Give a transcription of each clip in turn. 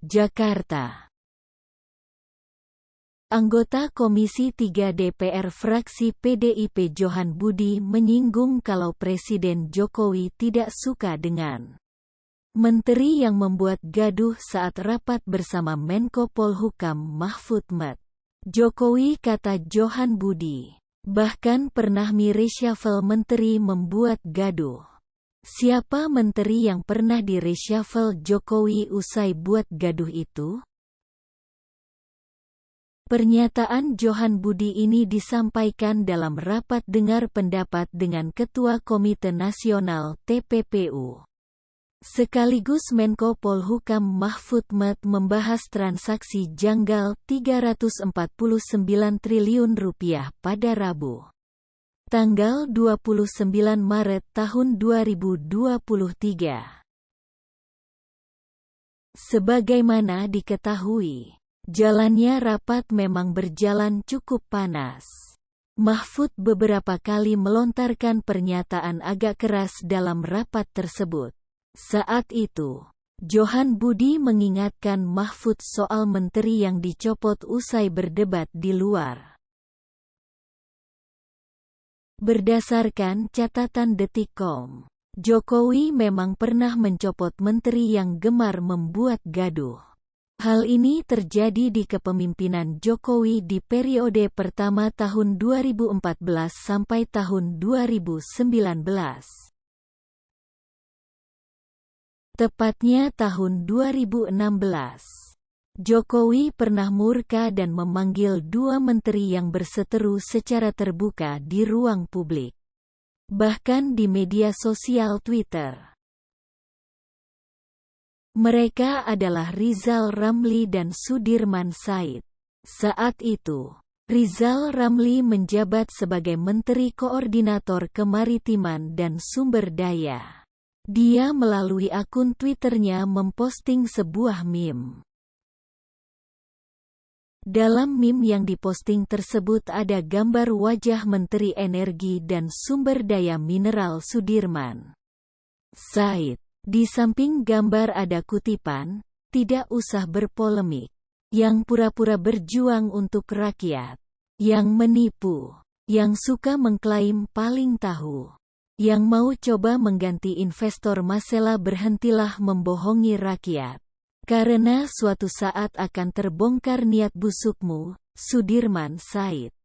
Jakarta. Anggota Komisi 3 DPR fraksi PDIP Johan Budi menyinggung kalau Presiden Jokowi tidak suka dengan menteri yang membuat gaduh saat rapat bersama Menko Polhukam Mahfud MD. Jokowi, kata Johan Budi, bahkan pernah reshuffle menteri membuat gaduh. Siapa menteri yang pernah di reshuffle Jokowi usai buat gaduh itu? Pernyataan Johan Budi ini disampaikan dalam rapat dengar pendapat dengan Ketua Komite Nasional (TPPU) sekaligus Menko Polhukam Mahfud MD membahas transaksi janggal Rp349 triliun pada Rabu, tanggal 29 Maret tahun 2023. Sebagaimana diketahui, jalannya rapat memang berjalan cukup panas. Mahfud beberapa kali melontarkan pernyataan agak keras dalam rapat tersebut. Saat itu, Johan Budi mengingatkan Mahfud soal menteri yang dicopot usai berdebat di luar. Berdasarkan catatan Detik.com, Jokowi memang pernah mencopot menteri yang gemar membuat gaduh. Hal ini terjadi di kepemimpinan Jokowi di periode pertama tahun 2014 sampai tahun 2019. Tepatnya tahun 2016. Jokowi pernah murka dan memanggil dua menteri yang berseteru secara terbuka di ruang publik, bahkan di media sosial Twitter. Mereka adalah Rizal Ramli dan Sudirman Said. Saat itu, Rizal Ramli menjabat sebagai Menteri Koordinator Kemaritiman dan Sumber Daya. Dia melalui akun Twitternya memposting sebuah meme. Dalam meme yang diposting tersebut ada gambar wajah Menteri Energi dan Sumber Daya Mineral Sudirman Said. Di samping gambar ada kutipan, "Tidak usah berpolemik. Yang pura-pura berjuang untuk rakyat. Yang menipu. Yang suka mengklaim paling tahu. Yang mau coba mengganti investor Masela berhentilah membohongi rakyat. Karena suatu saat akan terbongkar niat busukmu, Sudirman Said."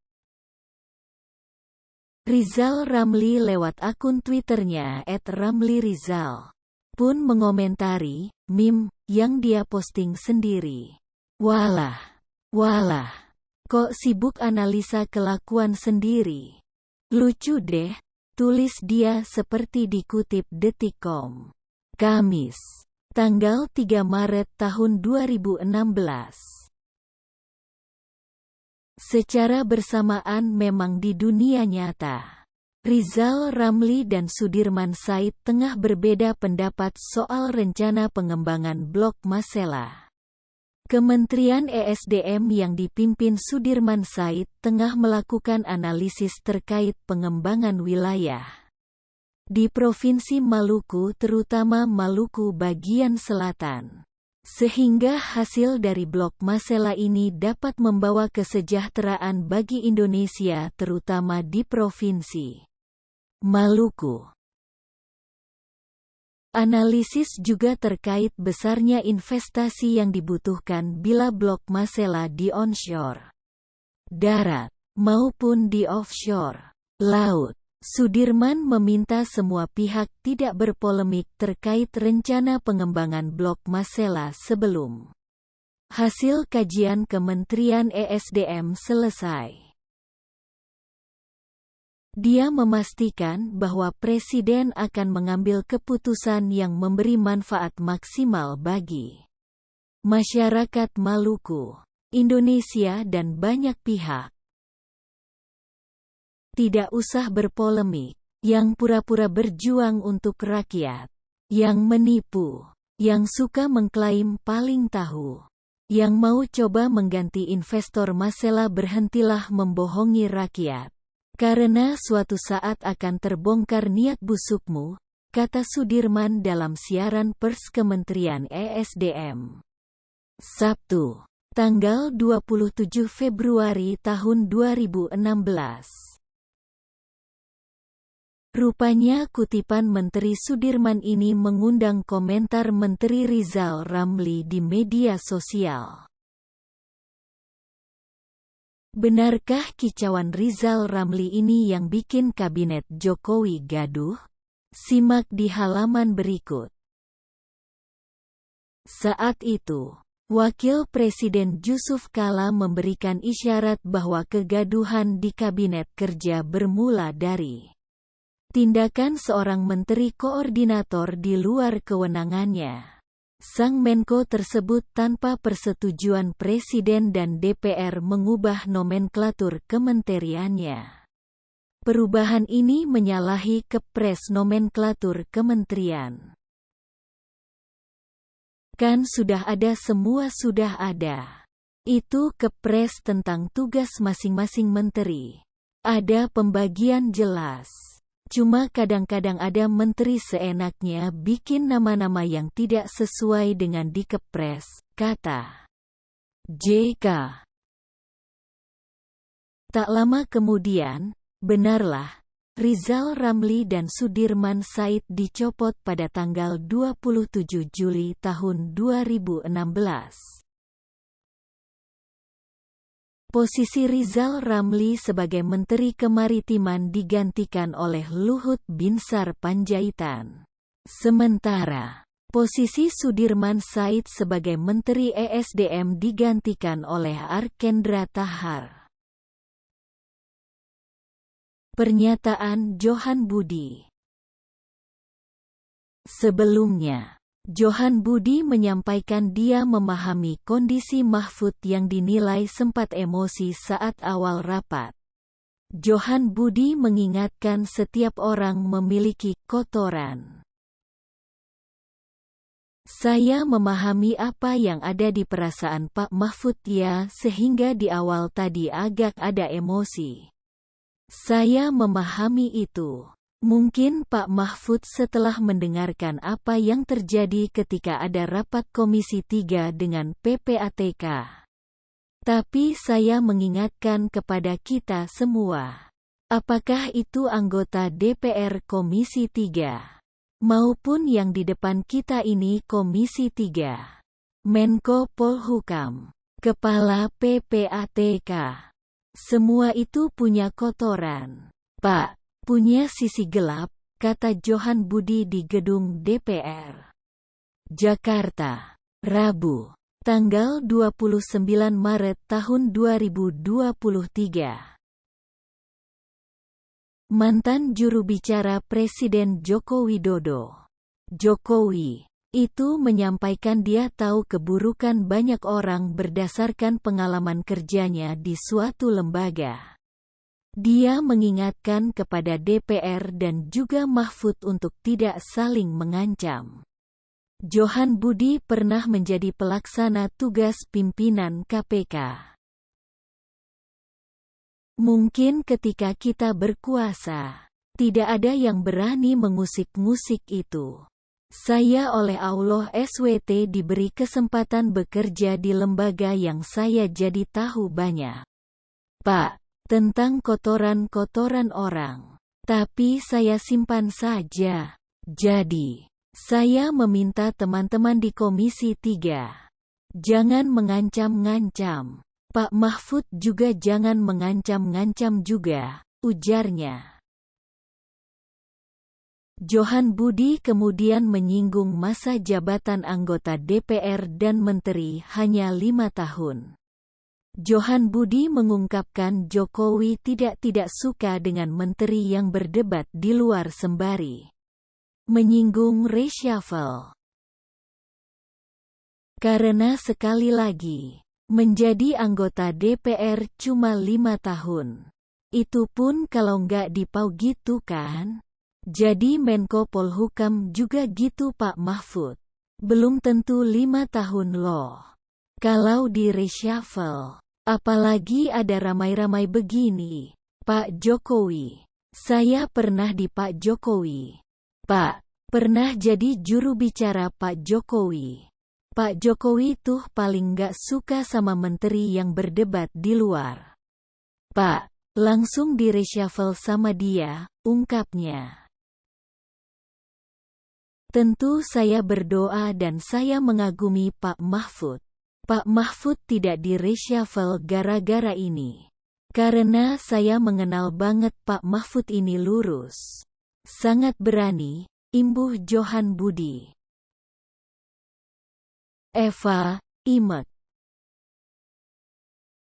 Rizal Ramli lewat akun Twitternya @ramlirizal pun mengomentari meme yang dia posting sendiri. Walah, kok sibuk analisa kelakuan sendiri. Lucu deh, tulis dia seperti dikutip Detik.com. Kamis, tanggal 3 Maret tahun 2016. Secara bersamaan memang di dunia nyata, Rizal Ramli dan Sudirman Said tengah berbeda pendapat soal rencana pengembangan Blok Masela. Kementerian ESDM yang dipimpin Sudirman Said tengah melakukan analisis terkait pengembangan wilayah di Provinsi Maluku, terutama Maluku bagian selatan, sehingga hasil dari Blok Masela ini dapat membawa kesejahteraan bagi Indonesia terutama di Provinsi Maluku. Analisis juga terkait besarnya investasi yang dibutuhkan bila Blok Masela di onshore, darat, maupun di offshore, laut. Sudirman meminta semua pihak tidak berpolemik terkait rencana pengembangan Blok Masela sebelum hasil kajian Kementerian ESDM selesai. Dia memastikan bahwa Presiden akan mengambil keputusan yang memberi manfaat maksimal bagi masyarakat Maluku, Indonesia dan banyak pihak. Tidak usah berpolemik, yang pura-pura berjuang untuk rakyat, yang menipu, yang suka mengklaim paling tahu, yang mau coba mengganti investor Masela berhentilah membohongi rakyat. Karena suatu saat akan terbongkar niat busukmu, kata Sudirman dalam siaran pers Kementerian ESDM. Sabtu, tanggal 27 Februari tahun 2016. Rupanya kutipan Menteri Sudirman ini mengundang komentar Menteri Rizal Ramli di media sosial. Benarkah kicauan Rizal Ramli ini yang bikin kabinet Jokowi gaduh? Simak di halaman berikut. Saat itu, Wakil Presiden Yusuf Kala memberikan isyarat bahwa kegaduhan di Kabinet Kerja bermula dari tindakan seorang menteri koordinator di luar kewenangannya. Sang Menko tersebut tanpa persetujuan Presiden dan DPR mengubah nomenklatur kementeriannya. Perubahan ini menyalahi Kepres nomenklatur kementerian. Kan sudah ada, semua sudah ada. Itu Kepres tentang tugas masing-masing menteri. Ada pembagian jelas. Cuma kadang-kadang ada menteri seenaknya bikin nama-nama yang tidak sesuai dengan di Kepres, kata JK. Tak lama kemudian, benarlah, Rizal Ramli dan Sudirman Said dicopot pada tanggal 27 Juli tahun 2016. Posisi Rizal Ramli sebagai Menteri Kemaritiman digantikan oleh Luhut Binsar Panjaitan. Sementara, posisi Sudirman Said sebagai Menteri ESDM digantikan oleh Arkendra Tahar. Pernyataan Johan Budi. Sebelumnya, Johan Budi menyampaikan dia memahami kondisi Mahfud yang dinilai sempat emosi saat awal rapat. Johan Budi mengingatkan setiap orang memiliki kotoran. Saya memahami apa yang ada di perasaan Pak Mahfud ya, sehingga di awal tadi agak ada emosi. Saya memahami itu. Mungkin Pak Mahfud setelah mendengarkan apa yang terjadi ketika ada rapat Komisi 3 dengan PPATK. Tapi saya mengingatkan kepada kita semua. Apakah itu anggota DPR Komisi 3? Maupun yang di depan kita ini Komisi 3. Menko Polhukam. Kepala PPATK. Semua itu punya kotoran, Pak. Punya sisi gelap, kata Johan Budi di gedung DPR. Jakarta, Rabu, tanggal 29 Maret tahun 2023. Mantan juru bicara Presiden Joko Widodo, Jokowi, itu menyampaikan dia tahu keburukan banyak orang berdasarkan pengalaman kerjanya di suatu lembaga. Dia mengingatkan kepada DPR dan juga Mahfud untuk tidak saling mengancam. Johan Budi pernah menjadi pelaksana tugas pimpinan KPK. Mungkin ketika kita berkuasa, tidak ada yang berani mengusik-ngusik itu. Saya oleh Allah SWT diberi kesempatan bekerja di lembaga yang saya jadi tahu banyak, Pak, tentang kotoran-kotoran orang. Tapi saya simpan saja. Jadi, saya meminta teman-teman di Komisi 3. Jangan mengancam-ngancam. Pak Mahfud juga jangan mengancam-ngancam juga, ujarnya. Johan Budi kemudian menyinggung masa jabatan anggota DPR dan menteri hanya 5 tahun. Johan Budi mengungkapkan Jokowi tidak suka dengan menteri yang berdebat di luar sembari menyinggung reshuffle. Karena sekali lagi, menjadi anggota DPR cuma 5 tahun. Itu pun kalau nggak dipau gitu kan? Jadi Menko Polhukam juga gitu Pak Mahfud. Belum tentu 5 tahun loh. Kalau di reshuffle. Apalagi ada ramai-ramai begini, Pak Jokowi. Saya pernah di Pak Jokowi. Pak, pernah jadi juru bicara Pak Jokowi. Pak Jokowi tuh paling gak suka sama menteri yang berdebat di luar. Pak, langsung di-reshuffle sama dia, ungkapnya. Tentu saya berdoa dan saya mengagumi Pak Mahfud. Pak Mahfud tidak di-reshuffle gara-gara ini. Karena saya mengenal banget Pak Mahfud ini lurus. Sangat berani, imbuh Johan Budi. Eva, Imek.